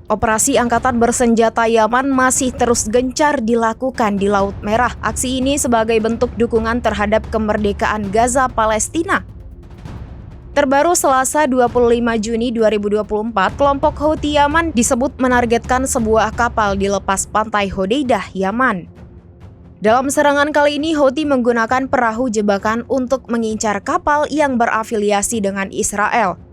Operasi angkatan bersenjata Yaman masih terus gencar dilakukan di Laut Merah. Aksi ini sebagai bentuk dukungan terhadap kemerdekaan Gaza Palestina. Terbaru Selasa 25 Juni 2024, kelompok Houthi Yaman disebut menargetkan sebuah kapal di lepas pantai Hodeidah, Yaman. Dalam serangan kali ini, Houthi menggunakan perahu jebakan untuk mengincar kapal yang berafiliasi dengan Israel.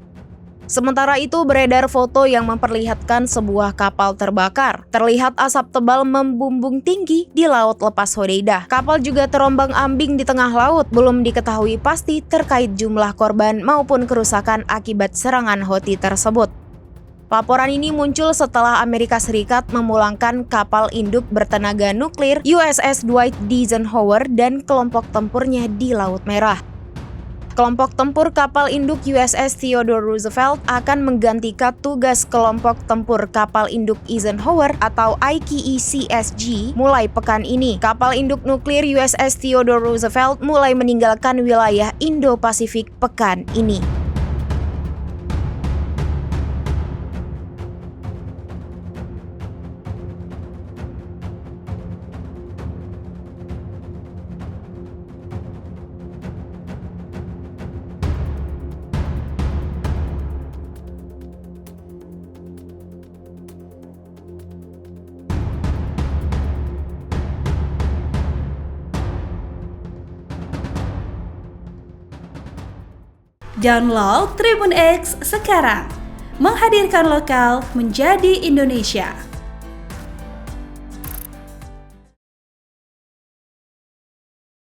Sementara itu, beredar foto yang memperlihatkan sebuah kapal terbakar. Terlihat asap tebal membumbung tinggi di Laut Lepas Hodeidah. Kapal juga terombang-ambing di tengah laut. Belum diketahui pasti terkait jumlah korban maupun kerusakan akibat serangan Houthi tersebut. Laporan ini muncul setelah Amerika Serikat memulangkan kapal induk bertenaga nuklir USS Dwight D. Eisenhower dan kelompok tempurnya di Laut Merah. Kelompok tempur kapal induk USS Theodore Roosevelt akan menggantikan tugas kelompok tempur kapal induk Eisenhower atau IKECSG mulai pekan ini. Kapal induk nuklir USS Theodore Roosevelt mulai meninggalkan wilayah Indo-Pasifik pekan ini. Download Tribun X sekarang, menghadirkan lokal menjadi Indonesia.